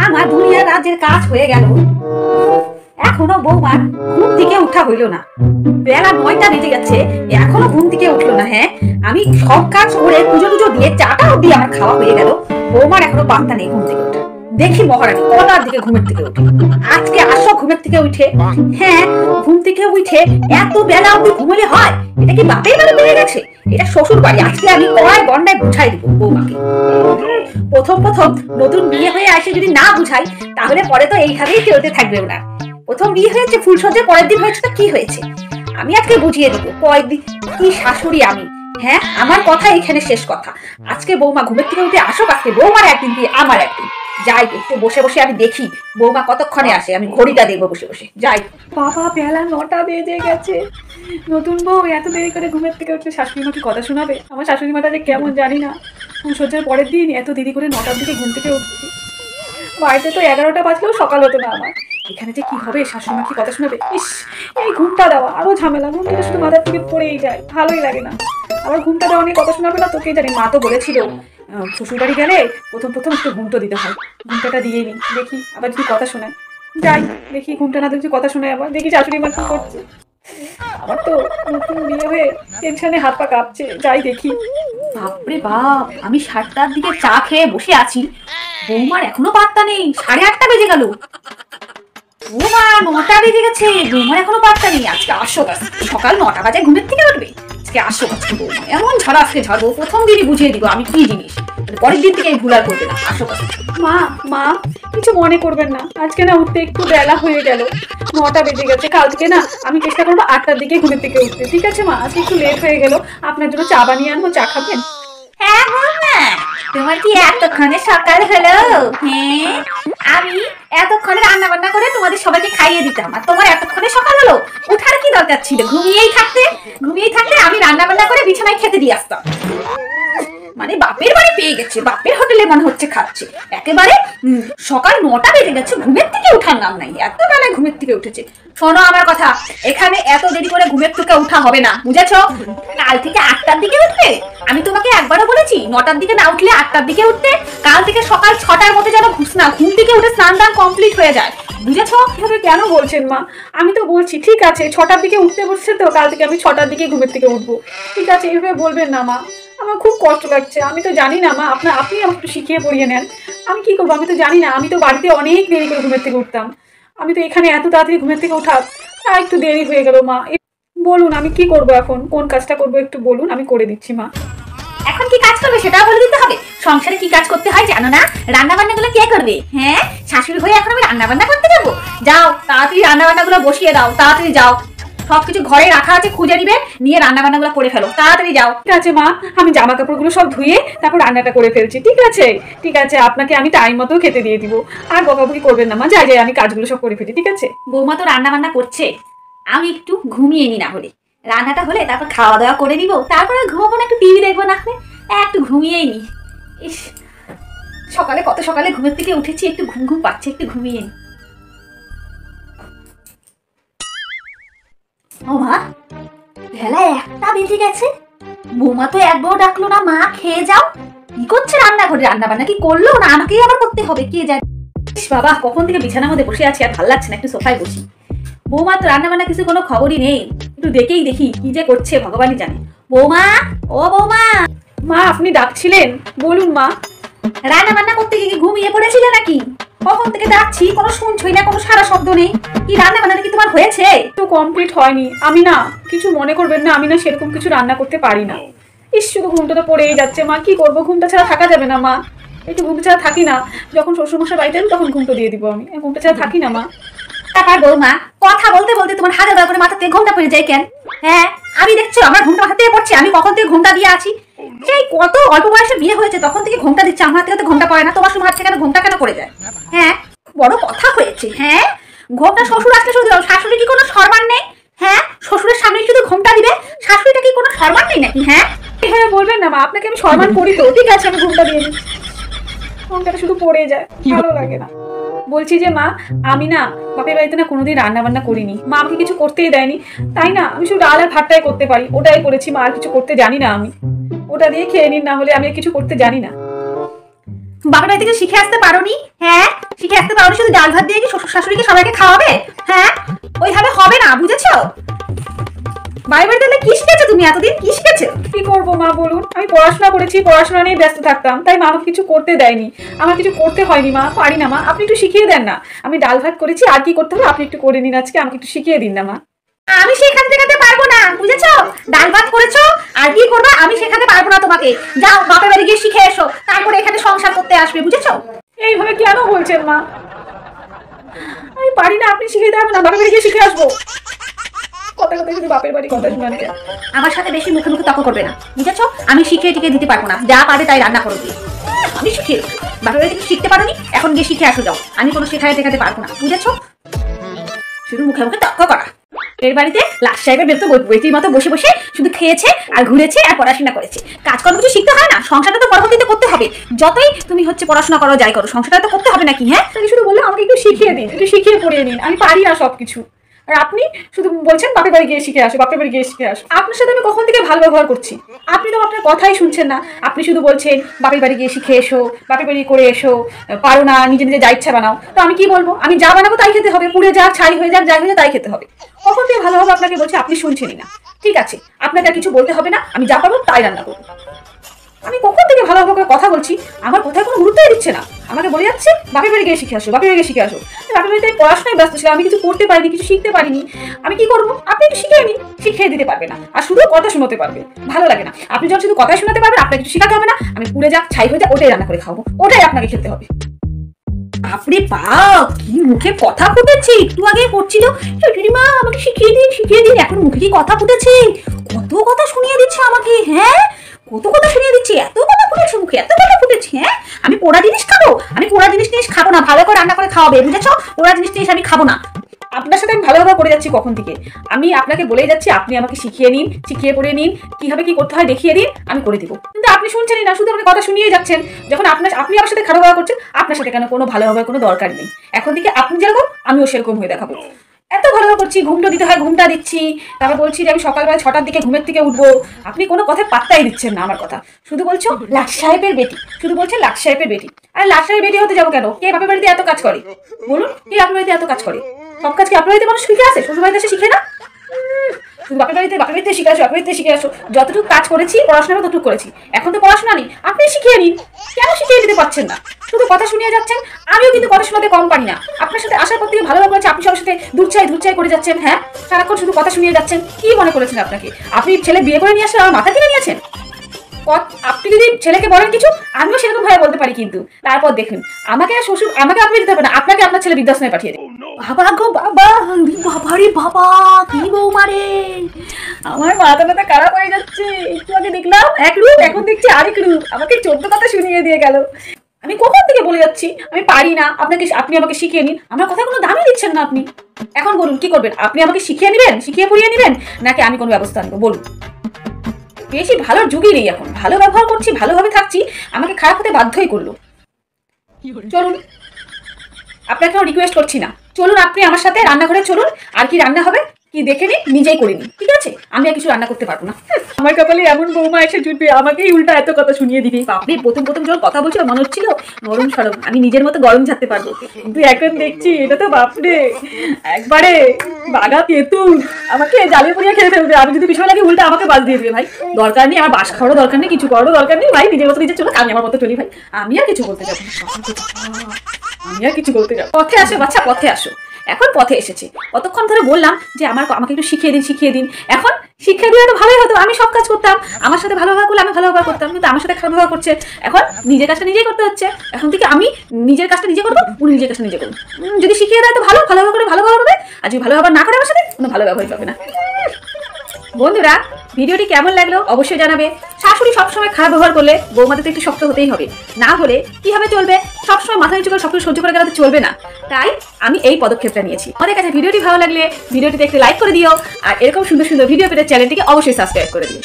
আমার দুনিয়া রাজ্যের কাজ হয়ে গেল, এখনো বৌমার ঘুম থেকে উঠা হইল না। বেলা 9টা বেজে গেছে, এখনো ঘুম থেকে উঠলো না। হ্যাঁ, আমি সব কাজ করে পুজো টুজো দিয়ে চাটা অব্দি আমার খাওয়া হয়ে গেল, বৌমার এখনো পাত্তা নেই ঘুম থেকে ওঠা। দেখি মহারানী কটার দিকে ঘুমের থেকে উঠে। আজকে আসো ঘুমের থেকে উঠে। হ্যাঁ, ঘুম থেকে উঠে এত বেলা অব্দি ঘুমলে হয়? এটা কি বাপের বাড়ি বেড়ে গেছে? এটা শ্বশুর বাড়ি। আজকে আমি কড়ায় গন্ডায় বুঝাই দিব বৌমাকে। প্রথম প্রথম নতুন বিয়ে হয়ে আসে যদি না বুঝাই, তাহলে পরে তো এইভাবেই চলতে থাকবে না। প্রথম বিয়ে হয়েছে ফুলসজ্জা, পরের দিন হয়েছে তো কি হয়েছে? আমি আজকে বুঝিয়ে দেবো কয়েকদিন কি শাশুড়ি আমি। হ্যাঁ, আমার কথা এখানে শেষ কথা। আজকে বৌমা ঘুমের থেকে উঠে আসো, আজকে বৌমার একদিন দিয়ে আমার একদিন। যাই একটু বসে বসে আমি দেখি বৌমা কতক্ষণে আসে, আমি ঘড়িটা দেখবো বসে বসে। যাই। বাবা, বেলা 9টা বেজে গেছে। নতুন বউ এত দেরি করে ঘুমের থেকে উঠলে শাশুড়ি মাকে কথা শোনাবে? আমার শাশুড়ি মাটা যে কেমন জানি না। ফুলসজ্জার পরের দিন এত দেরি করে 9টার দিকে ঘুম থেকে উঠছি। বাড়িতে তো 11টা বাজলেও সকাল হতো না আমার। এখানে যে কি হবে, শাশুড়ি মা কি কথা শোনাবে? ইস, এই ঘুমটা দেওয়া আরো ঝামেলা। ঘুমটা শুধু মাথার থেকে পড়েই যায়, ভালোই লাগে না। আবার ঘুমটা দেওয়া নিয়ে কথা শোনাবে না তো কে জানি। মা তো বলেছিল শ্বশুর বাড়ি গেলে প্রথম প্রথম একটু ঘুমটা দিতে হয়। ঘুমটাটা দিয়ে নি, দেখি আবার যদি কথা শোনায়। যাই দেখি, ঘুমটা না দেখছি কথা শোনায় আবার, দেখি শাশুড়ি মা কি করছে। আমার তো নতুন বিয়ে হয়ে টেনশনে হাত পা কাঁপছে। যাই দেখি। বাপরে বাপ, আমি 7টার দিকে চা খেয়ে বসে আছি, বৌমার এখনো পাত্তা নেই। 8:30 বেজে গেল। বৌমা 9টা বেজে গেছে, বৌমার এখনো পাত্তা নেই। আজকে আসো, সকাল 9টা বাজে ঘুমের থেকে উঠবে। আজকে আসো, আজকে বৌমা এমন ঝাড়া আজকে ঝাড়বো, প্রথম দিনই বুঝিয়ে দিব আমি কি জিনিস। পরের দিন থেকে ভুল আর করবে না। আসো। মা মা, কিছু মনে করবেন না, আজকে না উঠতে একটু বেলা হয়ে গেল। 9টা বেজে গেছে। কাল থেকে না আমি চেষ্টা করবো 8টার দিকে ঘুমের থেকে উঠতে। ঠিক আছে মা, আজকে একটু লেট হয়ে গেল। আপনার জন্য চা বানিয়ে আনবো, চা খাবেন? হ্যাঁ বৌমা, তোমার কি এতক্ষণে সকাল হলো? হ্যাঁ, আমি এতক্ষণে রান্না বান্না করে তোমাদের সবাইকে খাইয়ে দিতাম, আর তোমার এতক্ষণে সকাল হলো? ওঠার কি দরকার ছিল? ঘুমিয়েই থাকতে আমি রান্না বান্না করে বিছানায় খেতে দিয়ে আসতাম। মানে বাপের বাড়ি পেয়ে গেছে, বাপের হোটেলে মনে হচ্ছে খাচ্ছে। একেবারে সকাল 9টা বেজে গেছে, ঘুমের থেকে উঠার নাম নাই। এত বেলায় ঘুমের থেকে উঠেছে। শোনো আমার কথা, এখানে এত দেরি করে ঘুমের থেকে উঠা হবে না, বুঝেছো? কাল থেকে 8টার দিকে উঠবে। আমি তোমাকে একবারও বলেছি 9টার দিকে না উঠলে 8টার দিকে উঠতে। কাল থেকে সকাল 6টার মধ্যে যেন ঘুম থেকে উঠে স্নান দান কমপ্লিট হয়ে যায়, বুঝেছো? এভাবে কেন বলছেন মা? আমি তো বলছি ঠিক আছে 6টার দিকে উঠতে বসছে, তো কাল থেকে আমি 6টার দিকে ঘুমের থেকে উঠবো। ঠিক আছে, এভাবে বলবেন না মা, আমার খুব কষ্ট লাগছে। আমি তো জানি না মা, আপনি আমাকে একটু শিখিয়ে পড়িয়ে নেন। আমি কি করবো? আমি তো জানি না। আমি তো বাড়িতে অনেক দেরি করে ঘুমের থেকে উঠতাম, আমি তো এখানে এত তাড়াতাড়ি ঘুমের থেকে ওঠা একটু দেরি হয়ে গেল মা। বলুন আমি কি করবো এখন, কোন কাজটা করবো একটু বলুন, আমি করে দিচ্ছি মা। এখন কি কাজ করবে সেটাও বলে দিতে হবে? সংসারে কি কাজ করতে হয় জানো না? রান্না বান্না গুলো কে করবে? হ্যাঁ, শাশুড়ি হয়ে এখন আমি রান্না বান্না করতে যাবো? যাও তাড়াতাড়ি রান্না বান্না গুলো বসিয়ে দাও, তাড়াতাড়ি যাও। সবকিছু ঘরে রাখা আছে, খুঁজে নিবে, নিয়ে রান্না বান্না গুলো করে ফেলো, তাড়াতাড়ি যাও। ঠিক আছে মা, আমি জামা কাপড়গুলো সব ধুয়ে তারপর রান্নাটা করে ফেলছি। ঠিক আছে ঠিক আছে, আপনাকে আমি টাইম মতো খেতে দিয়ে দিব। আর বকাবকি করবেন না মা, যাই যাই আমি কাজগুলো সব করে ফেলি। ঠিক আছে? বৌমা তো রান্না বান্না করছে, আমি একটু ঘুমিয়ে নি, না হলে রান্নাটা হলে তারপর খাওয়া দাওয়া করে নিবো, তারপরে ঘুমাবো না, একটু টিভি দেখবো, না হলে একটু ঘুমিয়েই নি। ইস, সকালে কত সকালে ঘুমের থেকে উঠেছি, একটু ঘুম ঘুম পাচ্ছে, একটু ঘুমিয়ে নি। ও মা, বেলা 1টা বেজে গেছে, বৌমা তো একবারও ডাকলো না মা খেয়ে যাও। কি করছে রান্নাঘরে? রান্না বান্না কি করলো না আমাকেই আবার করতে হবে কে জানে। বাবা, কখন থেকে বিছানার মধ্যে বসে আছি, আর ভালো লাগছে না, একটু সোফায় বসি। বৌমা তো রান্না বান্না কিছু কোনো খবরই নেই, একটু দেখেই দেখি কি যে করছে ভগবানই জানে। বৌমা, ও বৌমা। মা আপনি ডাকছিলেন? বলুন মা। রান্না বান্না করতে গিয়ে ঘুমিয়ে পড়েছিলে নাকি? কখন থেকে ডাকছি, কোনো শুনছই না, কোনো সারা শব্দ নেই। কি রান্না বান্না কি তোমার হয়েছে? তো কমপ্লিট হয়নি। আমি না, কিছু মনে করবেন না, আমি না সেরকম কিছু রান্না করতে পারি না। ইস, শুধু ঘুমটা তো পড়েই যাচ্ছে মা, কি করবো? ঘুমটা ছাড়া থাকা যাবে না মা, একটু ঘুমটা ছাড়া থাকি না। যখন শ্বশুরমশাই বাড়িতে তখন ঘুমটা দিয়ে দিব, আমি ঘুমটা ছাড়া থাকি না মা। তারপর বৌমা, কথা বলতে বলতে তোমার হাজার বার করে মাথা থেকে ঘুমটা পড়ে যায় কেন? হ্যাঁ, আমি দেখছো আমার ঘুমটা মাথা থেকে পড়ছে, আমি কখন থেকে ঘুমটা দিয়ে আছি। সেই কত অল্প বয়সে বিয়ে হয়েছে তখন থেকে ঘুমটা দিচ্ছে, আমার থেকে তো ঘুমটা পড়ে না, তোমার সময় হাত থেকে ঘুমটা কেন পড়ে যায়? হ্যাঁ, বড় কথা হয়েছে। হ্যাঁ, ঘুমটা শ্বশুর আসলে শুধু শাশুড়ি কি কোনো সম্মান নেই? হ্যাঁ, শ্বশুরের সামনে শুধু ঘুমটা দিবে, শাশুড়িটা কি কোনো সম্মান নেই নাকি? হ্যাঁ, এভাবে বলবেন না মা, আপনাকে আমি সম্মান করি তো। ঠিক আছে, আমি ঘুমটা দিয়ে দিই, ঘুমটা শুধু পড়ে যায়, ভালো লাগে না। বলছি যে মা, আমি না বাপের বাড়িতে না কোনোদিন রান্না বান্না করিনি, মা আমাকে কিছু করতেই দেয়নি, তাই না আমি শুধু ডাল আর ভাতটাই করতে পারি, ওটাই করেছি মা, আর কিছু করতে জানি না। আমি ওটা দিয়ে খেয়ে নিন, না হলে আমি কিছু করতে জানি না। বাপের বাড়ি থেকে শিখে আসতে পারোনি? হ্যাঁ, পাউরুটি শুধু ডাল ভাত দিয়ে কি শ্বশুর শাশুড়িকে সবাইকে খাওয়াবে? হ্যাঁ, ওইভাবে হবে না, বুঝেছো? বাড়ি বাড়ি তাহলে কি শিখেছো তুমি এতদিন? কি শিখেছো? কি করবো মা বলুন, আমি পড়াশোনা করেছি, পড়াশোনা নিয়ে ব্যস্ত থাকতাম, তাই মা আমাকে কিছু করতে দেয়নি। আমার কিছু করতে হয়নি মা, পারি না মা, আপনি একটু শিখিয়ে দেন না। আমি ডাল ভাত করেছি, আর কি করতে হবে আপনি একটু করে নিন আজকে, আমাকে একটু শিখিয়ে দিন না মা। আমি শেখাতে শেখাতে পারবো না, বুঝেছো? ডাল ভাত করেছো, আর কি করবে আমি শেখাতে পারবো না তোমাকে। যাও বাপের বাড়ি গিয়ে শিখে এসো, তারপরে এখানে সংসার করতে আসবে, বুঝেছো? এইভাবে কেন বলছেন মা? আমি পারি না, আপনি শিখিয়ে দেবেন না, বাপের বাড়ি গিয়ে শিখে আসবো। কথা কথা শুধু বাপের বাড়ি কথা শুনান কেন? আমার সাথে বেশি মুখে মুখে তর্ক করবে না, বুঝেছো? আমি শিখিয়ে টিকে দিতে পারবো না, যা পারবে তাই রান্না করো দিয়ে। আমি শিখিয়ে দেবো। বাপের বাড়ি থেকে শিখতে পারোনি, এখন গিয়ে শিখে আসো যাও। আমি কোনো শেখায় টেখাতে পারবো না, বুঝেছো? শুধু মুখে মুখে তর্ক করা। এর বাড়িতে লাট সাহেবের বেটির মতো বসে বসে শুধু খেয়েছে আর ঘুরেছে আর পড়াশোনা করেছে। কাজকর্ম কিছু শিখতে হয় না? সংসারটা তো পরবর্তীতে করতে হবে। যতই তুমি পড়াশোনা করো যাই করো, সংসারটা তো করতে হবে নাকি? হ্যাঁ, তাই শুধু বললে আমাকে একটু শিখিয়ে দিন, একটু শিখিয়ে পড়িয়ে নিন, আমি পারি না সবকিছু। আর আপনি শুধু বলছেন বাপের বাড়ি গিয়ে শিখে আসো, বাপের বাড়ি গিয়ে শিখে আসো। আপনার সাথে আমি কখন থেকে ভালো ব্যবহার করছি, আপনি তো আপনার কথাই শুনছেন না। আপনি শুধু বলছেন বাপের বাড়ি গিয়ে শিখে এসো, বাপের বাড়ি করে এসো, পারো না, নিজে নিজে যা ইচ্ছা বানাও। তো আমি কি বলবো? আমি যা বানাবো তাই খেতে হবে, পুড়ে যাক, ছাই হয়ে যাক, যাই হয়ে যাক তাই খেতে হবে। কখন থেকে ভালোভাবে আপনাকে বলছি, আপনি শুনছেনই না। ঠিক আছে, আপনাকে আর কিছু বলতে হবে না, আমি যা পারবো তাই রান্না করবো। আমি কখন থেকে ভালোভাবে করে কথা বলছি, আমার কথায় কোনো গুরুত্বই দিচ্ছে না। আমাকে বলে যাচ্ছে বাপের বাড়ি গিয়ে শিখে আসো, বাপের বাড়ি গিয়ে শিখে আসো। বাপের বাড়িতে পড়াশোনায় ব্যস্ত ছিল, আমি কিছু করতে পারিনি, কিছু শিখতে পারিনি। আমি কি করবো? আপনি একটু শিখিয়ে নিন। শিখিয়ে দিতে পারবে না, আর শুধু কথা শোনাতে পারবে, ভালো লাগে না। আপনি যখন শুধু কথাই শোনাতে পারবেন, আপনাকে কিছু শেখাতে হবে না। আমি পুড়ে যাক, ছাই হয়ে যাক, ওটাই রান্না করে খাবো, ওটাই আপনাকে খেতে হবে। আপনি বাপ, কি মুখে কথা ফুটেছে! একটু আগে পড়ছিল দিদিমা আমাকে শিখিয়ে দিন, শিখিয়ে দিন, এখন মুখে কি কথা ফুটেছে! কত কথা শুনিয়ে দিচ্ছে আমাকে। হ্যাঁ, কত কথা শুনিয়ে দিচ্ছে, এত কথা ফুটেছে মুখে, এত কথা ফুটেছে। হ্যাঁ, আমি পোড়া জিনিস খাবো? আমি পোড়া জিনিস খাবো না, ভালো করে রান্না করে খাওয়াবে, বুঝেছো? পোড়া জিনিস আমি খাবো না। আপনার সাথে আমি ভালোভাবে করে যাচ্ছি কখন থেকে। আমি আপনাকে বলেই যাচ্ছি, আপনি আমাকে শিখিয়ে নিন, শিখিয়ে পড়ে নিন, কিভাবে কি করতে হয় দেখিয়ে দিন, আমি করে দিব। কিন্তু আপনি শুনছেনই না, শুধু আমাকে কথা শুনিয়ে যাচ্ছেন। যখন আপনি আমার সাথে খারাপ ব্যবহার করছেন, আপনার সাথে কেন কোনো ভালো ব্যবহার কোনো দরকার নেই। এখন থেকে আপনি যেরকম আমিও সেরকম হয়ে দেখাবো। এত ভালো করছি, ঘুমটা দিতে হয় ঘুমটা দিচ্ছি, তারপর বলছি যে আমি সকালবেলা 6টার দিকে ঘুমের থেকে উঠবো। আপনি কোনো কথায় পাত্তাই দিচ্ছেন না আমার কথা, শুধু বলছো লাট সাহেবের বেটি, শুধু বলছেন লাট সাহেবের বেটি। আর লাট সাহেবের বেটি হতে যাবো কেন? কে বাপের বাড়িতে এত কাজ করে বলুন? কে বাপের বাড়িতে এত কাজ করে? সব কাজ কি আপনার বাড়িতে মানুষ শিখে আসে? শ্বশুর বাড়িতে এসে শিখে না? শুধু বাপের বাড়িতে শিখে আসো, বাপের বাড়িতে শিখে আসো। যতটুকু কাজ করেছি পড়াশোনা ততটুকু করেছি, এখন তো পড়াশোনা নেই। আপনি শিখিয়ে নিন, কেন শিখিয়ে দিতে পারছেন না? শুধু কথা শুনিয়ে যাচ্ছেন। আমিও কিন্তু কথা শোনাতে কম পারি না। আপনার সাথে আসার পর থেকে ভালো লাগছে, আপনি সবার সাথে দুধচাই করে যাচ্ছেন। হ্যাঁ, সারাক্ষণ শুধু কথা শুনিয়ে যাচ্ছেন। কি মনে করেছেন আপনাকে? আপনি ছেলে বিয়ে করে নিয়ে আসলে আমার মাথা কিনে নিয়েছেন? আপনি যদি ছেলেকে বলেন কিছু, আমিও সেরকম ভাবে বলতে পারি, কিন্তু তারপর দেখুন আমাকে আপনি দিতে হবে না, আপনাকে আপনার ছেলে বৃদ্ধাশ্রমে পাঠিয়ে দেবে। বাবা গো বাবা, বাবারে বাবা, কি বৌমা রে! আমার মাথা খারাপ হয়ে যাচ্ছে। একটু আগে দেখলাম এক রূপ, এখন দেখছি আরেক রূপ। আমাকে 14 কথা শুনিয়ে দিয়ে গেল। আমি কখন থেকে বলে যাচ্ছি আমি পারি না, আপনি আমাকে শিখিয়ে নিন। আমার কথা কোনো দামই দিচ্ছেন না আপনি। এখন বলুন কি করবেন? আপনি আমাকে শিখিয়ে নেবেন, শিখিয়ে পড়িয়ে নেবেন, নাকি আমি কোনো ব্যবস্থা নেবো বলুন? বেশি ভালোর যুগই নেই এখন। ভালো ব্যবহার করছি, ভালোভাবে থাকছি, আমাকে খারাপ হতে বাধ্যই করলো। চলুন, আপনাকে রিকোয়েস্ট করছি না, চলুন আপনি আমার সাথে রান্নাঘরে চলুন। আর কি রান্না হবে কি দেখে নিন, নিজেই করে নিন, ঠিক আছে? আমি আর কিছু রান্না করতে পারবো না। আমার কপালে এমন বৌমা এসে জুটবে, আমাকেই উল্টা এত কথা শুনিয়ে দিবে। আপনি প্রথম যখন কথা বলছিল মনে হচ্ছিল নরম সরম, আমি নিজের মতো গরম ছাড়তে পারবো, কিন্তু এখন দেখছি এটা তো বাপরে একবারে বাঘা তেঁতুল, আমাকে জ্বালিয়ে পুড়িয়ে খেয়ে ফেলবে। আমি যদি বিষয় লাগে উল্টা আমাকে বাদ দিয়ে দেবে। ভাই দরকার নেই, আমার বাস খাওয়ারও দরকার নেই, কিছু করারও দরকার নেই। ভাই নিজের মতো নিজে চলো, আমি আমার মতো চলি। ভাই আমি আর কিছু বলতে যাবো, আমি আর কিছু বলতে যাবো। পথে আসো বাচ্চা, পথে আসো। এখন পথে এসেছে। কতক্ষণ ধরে বললাম যে আমাকে একটু শিখিয়ে দিন। এখন শিক্ষা দিয়ে তো ভালোই হতো, আমি সব কাজ করতাম। আমার সাথে ভালো ব্যবহার করলে আমি ভালো ব্যবহার করতাম, কিন্তু আমার সাথে খারাপ ব্যবহার করছে। এখন নিজের কাজটা নিজেই করতে হচ্ছে। এখন থেকে আমি নিজের কাজটা নিজে করবো, উনি নিজের কাজটা নিজে করবো। যদি শিখিয়ে দেয় তো ভালো ব্যবহার করে ভালো ব্যবহার হবে, আর যদি ভালো ব্যবহার না করে আমার সাথে, কোনো ভালো ব্যবহারই পাবে না। বন্ধুরা, ভিডিওটি কেমন লাগলো অবশ্যই জানাবে। শাশুড়ি সবসময় খারাপ ব্যবহার করলে বৌমাদের তো একটু শক্ত হতেই হবে, না হলে কিভাবে চলবে? সবসময় মাথা নিচু করে সবকিছু সহ্য করে গেলে তো চলবে না। তাই আমি এই পদক্ষেপটা নিয়েছি। আমাদের কাছে ভিডিওটি ভালো লাগলে ভিডিওটিতে একটু লাইক করে দিও, আর এরকম সুন্দর সুন্দর ভিডিও পেতে চ্যানেলটিকে অবশ্যই সাবস্ক্রাইব করে দিও।